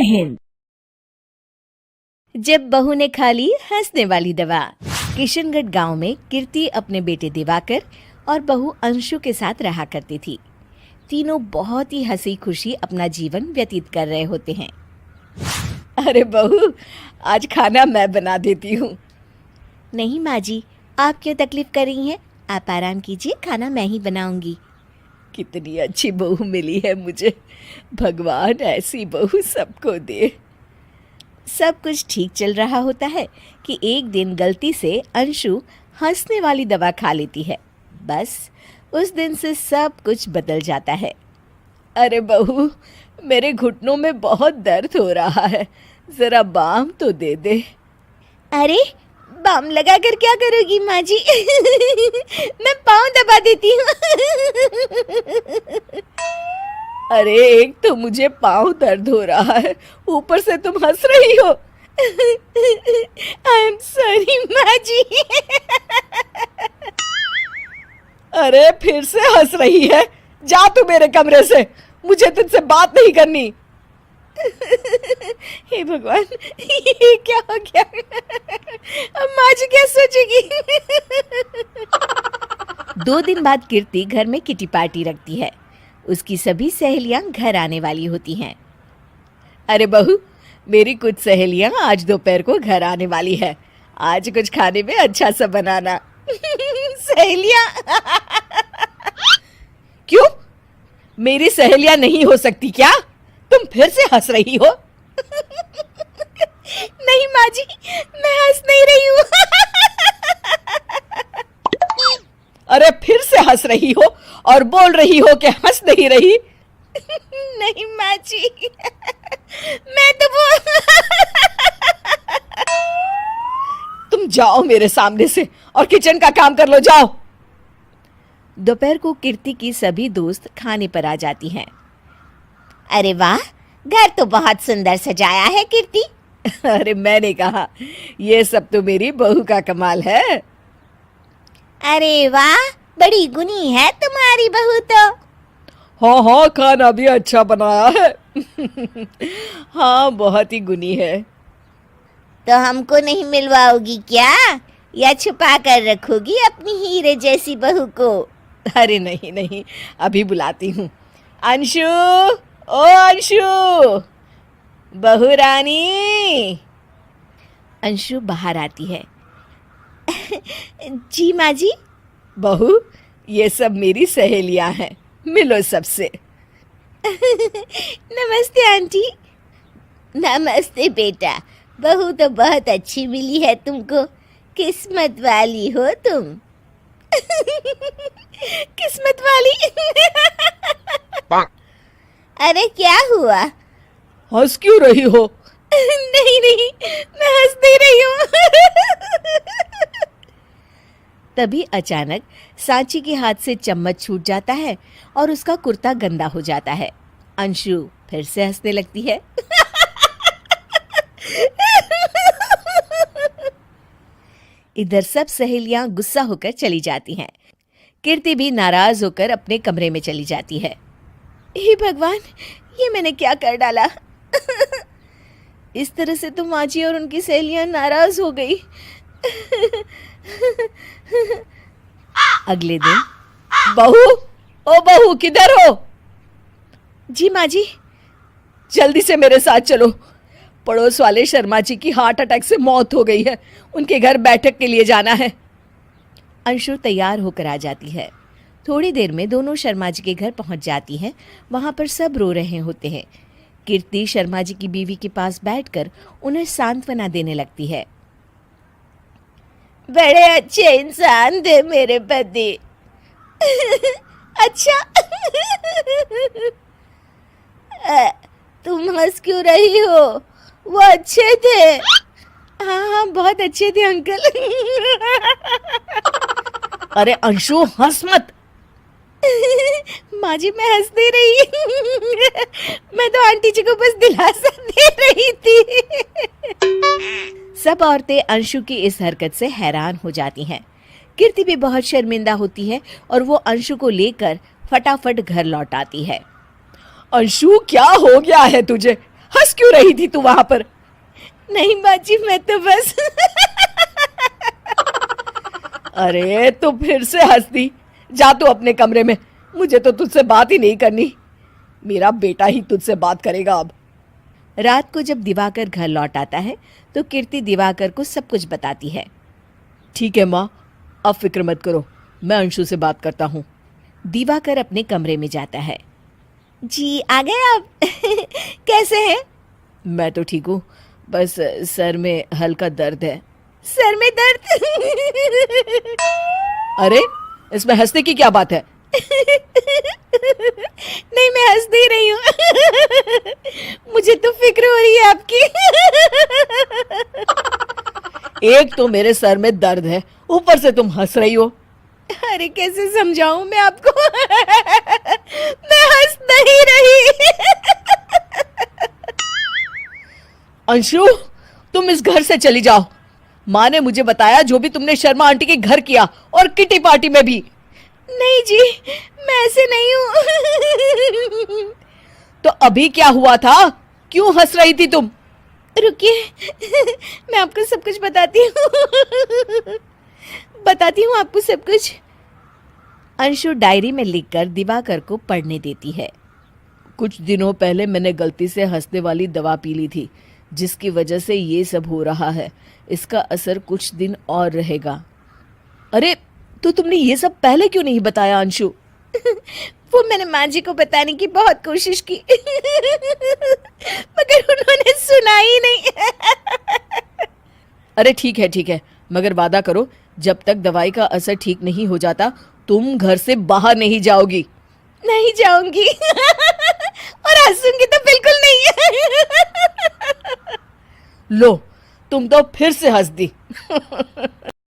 हिंद। जब बहू ने खा ली हंसने वाली दवा। किशनगढ़ गांव में कीर्ति अपने बेटे दिवाकर और बहू अंशु के साथ रहा करती थी। तीनों बहुत ही हंसी खुशी अपना जीवन व्यतीत कर रहे होते हैं। अरे बहू, आज खाना मैं बना देती हूँ। नहीं माँ जी, आप क्यों तकलीफ कर रही हैं? आप आराम कीजिए, खाना मैं ही बनाऊंगी। कितनी अच्छी बहू मिली है मुझे। भगवान ऐसी बहू सबको दे। सब कुछ ठीक चल रहा होता है कि एक दिन गलती से अंशु हंसने वाली दवा खा लेती है। बस उस दिन से सब कुछ बदल जाता है। अरे बहू, मेरे घुटनों में बहुत दर्द हो रहा है, जरा बाम तो दे दे। अरे बाम लगा कर क्या करोगी माँ जी? मैं पाँव दबा देती हूँ। अरे एक तो मुझे पाँव दर्द हो रहा है, ऊपर से तुम हंस रही हो। आई एम सॉरी माँ जी। अरे फिर से हंस रही है, जा तू मेरे कमरे से, मुझे तुझसे बात नहीं करनी। हे भगवान, ये क्या हो गया? अब माँ जी क्या सोचेगी? 2 दिन बाद कीर्ति घर में किटी पार्टी रखती है। उसकी सभी सहेलियां घर आने वाली होती हैं। अरे बहू, मेरी कुछ सहेलियां आज दोपहर को घर आने वाली है। आज कुछ खाने में अच्छा सा बनाना। सहेलियां? क्यों? मेरी सहेलियां नहीं हो सकती क्या? तुम फिर से हंस रही हो? नहीं माँ जी, मैं हंस नहीं रही हूँ। अरे फिर से हंस रही हो और बोल रही हो कि हंस नहीं रही। नहीं माँ जी, मैं तो तुम जाओ मेरे सामने से और किचन का काम कर लो, जाओ। दोपहर को कीर्ति की सभी दोस्त खाने पर आ जाती हैं। अरे वाह, घर तो बहुत सुंदर सजाया है कीर्ति। अरे मैंने कहा, ये सब तो मेरी बहू का कमाल है। अरे वाह, बड़ी गुनी है तुम्हारी बहू तो। हाँ हाँ, खाना भी अच्छा बनाया है। हाँ, बहुत ही गुनी है। तो हमको नहीं मिलवाओगी क्या, या छुपा कर रखोगी अपनी हीरे जैसी बहू को? अरे नहीं नहीं, अभी बुलाती हूँ। अंशु, ओ अंशु, बहू रानी। अंशु बाहर आती है। जी माँ जी। बहू, ये सब मेरी सहेलियां हैं, मिलो सबसे। नमस्ते आंटी। नमस्ते बेटा, बहू तो बहुत अच्छी मिली है तुमको, किस्मत वाली हो तुम। किस्मत वाली? अरे क्या हुआ? हंस क्यों रही हो? नहीं नहीं, मैं हंस नहीं रही हूँ। तभी अचानक सांची के हाथ से चम्मच छूट जाता है और उसका कुर्ता गंदा हो जाता है। अंशु फिर से हंसने लगती है। इधर सब सहेलियां गुस्सा होकर चली जाती हैं। कीर्ति भी नाराज होकर अपने कमरे में चली जाती है। हे भगवान, ये मैंने क्या कर डाला? इस तरह से तो माँ जी और उनकी सहेलियां नाराज हो गई। अगले दिन, बहू, ओ बहू, किधर हो? जी माँ जी। जल्दी से मेरे साथ चलो, पड़ोस वाले शर्मा जी की हार्ट अटैक से मौत हो गई है, उनके घर बैठक के लिए जाना है। अंशु तैयार होकर आ जाती है। थोड़ी देर में दोनों शर्मा जी के घर पहुंच जाती हैं। वहां पर सब रो रहे होते हैं। कीर्ति शर्मा जी की बीवी के पास बैठकर उन्हें सांत्वना देने लगती है। बड़े अच्छे इंसान थे मेरे पति। अच्छा। तुम हंस क्यों रही हो? वो अच्छे थे। हाँ हाँ, बहुत अच्छे थे अंकल। अरे अंशु, हंस मत। माँ जी, मैं हंस नहीं रही। मैं तो आंटी जी को बस दिलासा दे रही थी। सब औरतें अंशु की इस हरकत से हैरान हो जाती हैं। कीर्ति भी बहुत शर्मिंदा होती है और वो अंशु को लेकर फटाफट घर लौट आती है। अंशु, क्या हो गया है तुझे? हंस क्यों रही थी तू वहां पर? नहीं बाजी, मैं तो बस अरे तो फिर से हंस दी। जा तू अपने कमरे में, मुझे तो तुझसे बात ही नहीं करनी। मेरा बेटा ही तुझसे बात करेगा अब। रात को जब दिवाकर घर लौट आता है तो कीर्ति दिवाकर को सब कुछ बताती है। ठीक है माँ, अब फिक्र मत करो, मैं अंशु से बात करता हूँ। दिवाकर अपने कमरे में जाता है। जी आ गए आप? कैसे हैं? मैं तो ठीक हूँ, बस सर में हल्का दर्द है। सर में दर्द? अरे इसमें हंसने की क्या बात है? नहीं, मैं हंस नहीं रही हूँ। मुझे तो फिक्र हो रही है आपकी। एक तो मेरे सर में दर्द है, ऊपर से तुम हंस रही हो। अरे कैसे समझाऊं मैं आपको? मैं हंस नहीं रही। अंशु, तुम इस घर से चली जाओ। माँ ने मुझे बताया जो भी तुमने शर्मा आंटी के घर किया, और किटी पार्टी में भी। नहीं जी, मैं ऐसे नहीं हूँ। तो अभी क्या हुआ था? क्यों हंस रही थी तुम? रुकिए, मैं आपको सब कुछ बताती हूँ। बताती हूँ आपको सब कुछ। अंशु डायरी में लिखकर दिवाकर को पढ़ने देती है। कुछ दिनों पहले मैंने गलती से हंसने वाली दवा पी ली थी, जिसकी वजह से ये सब हो रहा है। इसका असर कुछ दिन और रहेगा। अरे तो तुमने ये सब पहले क्यों नहीं बताया अंशु? वो मैंने माँ जी को बताने की बहुत कोशिश की, मगर उन्होंने सुना ही नहीं। अरे ठीक है, मगर वादा करो, जब तक दवाई का असर ठीक नहीं हो जाता तुम घर से बाहर नहीं जाओगी। नहीं जाऊंगी, और हंसूंगी तो बिल्कुल नहीं। लो, तुम तो फिर से हंस दी।